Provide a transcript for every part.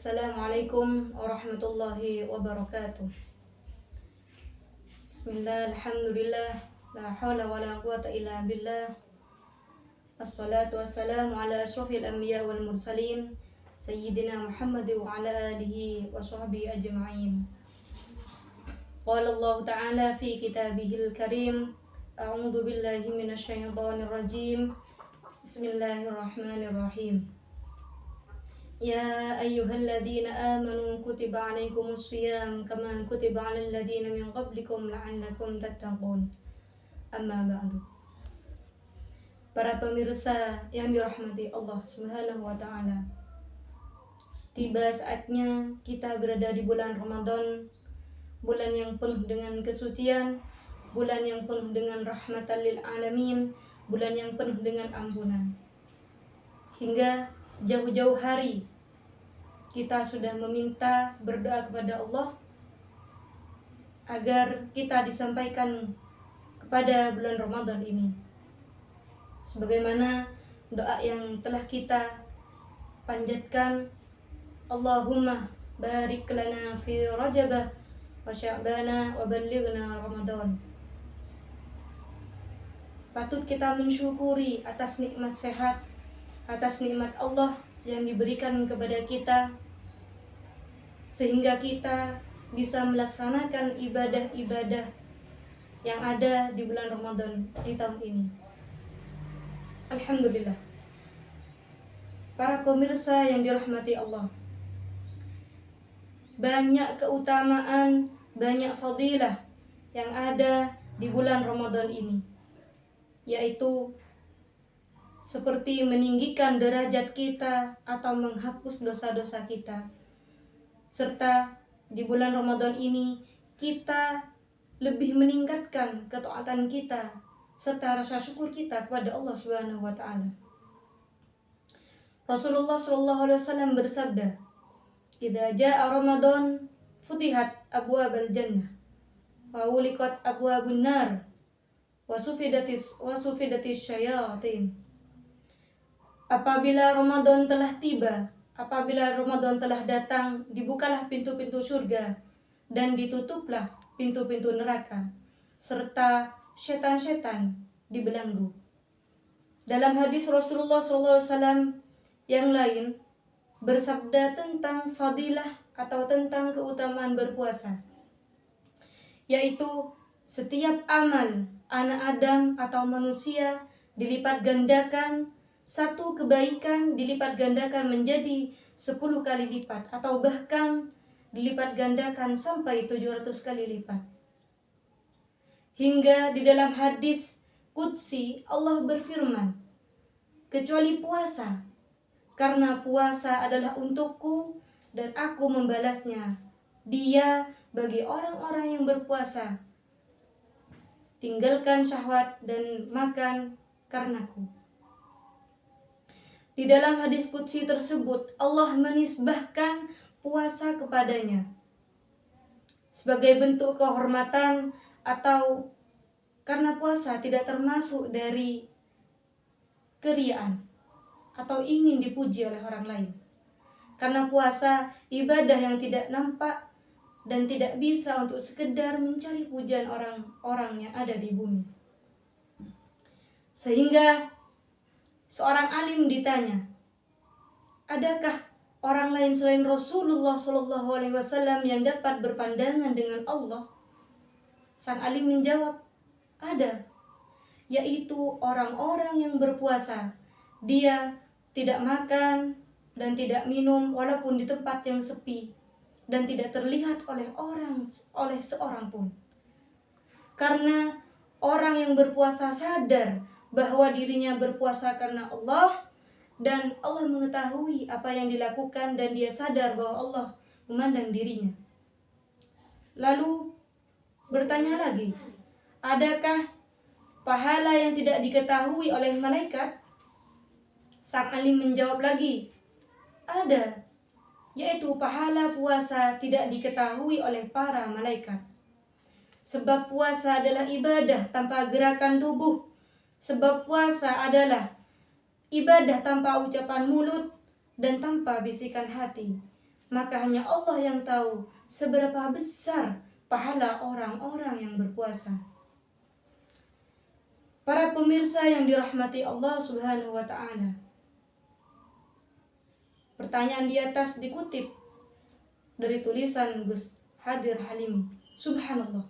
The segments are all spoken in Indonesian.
Assalamualaikum warahmatullahi wabarakatuh. Bismillah, alhamdulillah, la hawla wa la quwata illa billah. Assalatu wassalamu ala ashrafil anbiya wal mursalin Sayyidina Muhammad wa ala alihi wa sahbihi ajma'in. Qala Allah Ta'ala fi kitabihil karim, a'udzu billahi minasyaitonir rajim. Bismillahirrahmanirrahim. Ya ayyuhalladzina amanu kutiba alaikumus shiyam kama kutiba alal ladzina min qablikum la'allakum tattaqun. Amma ba'du. Para pemirsa yang dirahmati Allah Subhanahu wa taala. Tiba saatnya kita berada di bulan Ramadan, bulan yang penuh dengan kesucian, bulan yang penuh dengan rahmatan lil alamin, bulan yang penuh dengan ampunan. Hingga jauh-jauh hari kita sudah meminta berdoa kepada Allah agar kita disampaikan kepada bulan Ramadan ini. Sebagaimana doa yang telah kita panjatkan, Allahumma barik lana fi Rajabah wa Sya'bana wa ballighna Ramadan. Patut kita mensyukuri atas nikmat sehat, atas nikmat Allah yang diberikan kepada kita, sehingga kita bisa melaksanakan ibadah-ibadah yang ada di bulan Ramadan di tahun ini. Alhamdulillah. Para pemirsa yang dirahmati Allah, banyak keutamaan, banyak fadilah yang ada di bulan Ramadan ini, yaitu seperti meninggikan derajat kita atau menghapus dosa-dosa kita. Serta di bulan Ramadan ini kita lebih meningkatkan ketaatan kita serta rasa syukur kita kepada Allah Subhanahu wa taala. Rasulullah sallallahu alaihi wasallam bersabda, "Idza jaa Ramadan futihat abwabul jannah wa uliqat abwabun nar wa sufidatis syayatin." Apabila Ramadan telah tiba, apabila Ramadan telah datang, dibukalah pintu-pintu surga dan ditutuplah pintu-pintu neraka, serta setan-setan dibelenggu. Dalam hadis Rasulullah SAW yang lain bersabda tentang fadilah atau tentang keutamaan berpuasa, yaitu setiap amal anak Adam atau manusia dilipat gandakan. Satu kebaikan dilipat gandakan menjadi 10 kali lipat, atau bahkan dilipat gandakan sampai 700 kali lipat. Hingga di dalam hadis Qudsi Allah berfirman, "Kecuali puasa, karena puasa adalah untukku dan aku membalasnya. Dia bagi orang-orang yang berpuasa. Tinggalkan syahwat dan makan karenaku." Di dalam hadis qudsi tersebut Allah menisbahkan puasa kepadanya sebagai bentuk kehormatan, atau karena puasa tidak termasuk dari keriaan atau ingin dipuji oleh orang lain. Karena puasa ibadah yang tidak nampak dan tidak bisa untuk sekedar mencari pujian orang-orang yang ada di bumi. Sehingga seorang alim ditanya, adakah orang lain selain Rasulullah SAW yang dapat berpandangan dengan Allah? Sang alim menjawab, ada, yaitu orang-orang yang berpuasa. Dia tidak makan dan tidak minum walaupun di tempat yang sepi, dan tidak terlihat oleh seorang pun. Karena orang yang berpuasa sadar bahwa dirinya berpuasa karena Allah, dan Allah mengetahui apa yang dilakukan, dan dia sadar bahwa Allah memandang dirinya. Lalu bertanya lagi, adakah pahala yang tidak diketahui oleh malaikat? Sang alim menjawab lagi, ada, yaitu pahala puasa tidak diketahui oleh para malaikat. Sebab puasa adalah ibadah tanpa gerakan tubuh. Sebab puasa adalah ibadah tanpa ucapan mulut dan tanpa bisikan hati. maka hanya Allah yang tahu seberapa besar pahala orang-orang yang berpuasa. Para pemirsa yang dirahmati Allah Subhanahu wa Ta'ala, pertanyaan di atas dikutip dari tulisan Gus Hadir Halimi. Subhanallah,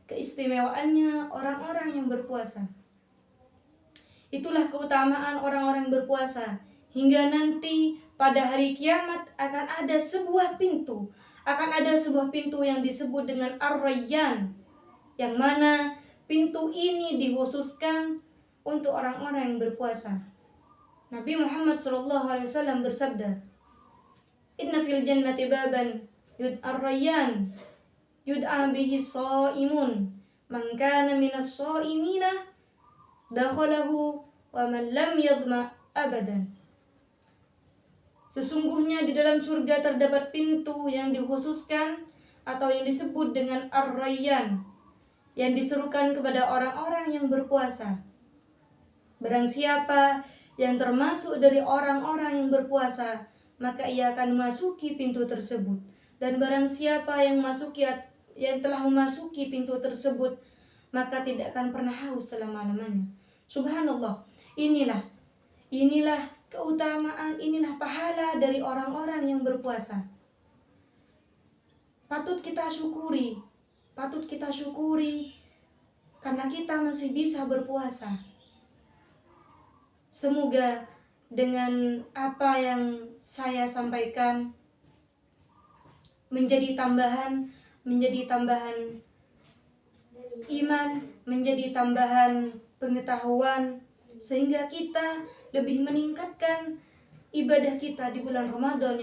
keistimewaannya orang-orang yang berpuasa. Itulah keutamaan orang-orang yang berpuasa. Hingga nanti pada hari kiamat akan ada sebuah pintu. Akan ada sebuah pintu yang disebut dengan Ar-Rayyan, yang mana pintu ini dikhususkan untuk orang-orang yang berpuasa. Nabi Muhammad SAW bersabda, "Inna fil jannati baban yud'a Ar-Rayyan, yud'a bihi shaimun, man kana minas shaimina dakhalahu wa man lam yadma abadan." Sesungguhnya di dalam surga terdapat pintu yang dikhususkan atau yang disebut dengan Ar-Rayyan, yang diserukan kepada orang-orang yang berpuasa. Barang siapa yang termasuk dari orang-orang yang berpuasa, maka ia akan memasuki pintu tersebut. Dan barang siapa yang telah memasuki pintu tersebut, maka tidak akan pernah haus selama-lamanya. Subhanallah, inilah keutamaan, inilah pahala dari orang-orang yang berpuasa. Patut kita syukuri karena kita masih bisa berpuasa. Semoga dengan apa yang saya sampaikan menjadi tambahan iman, menjadi tambahan pengetahuan, sehingga kita lebih meningkatkan ibadah kita di bulan Ramadan.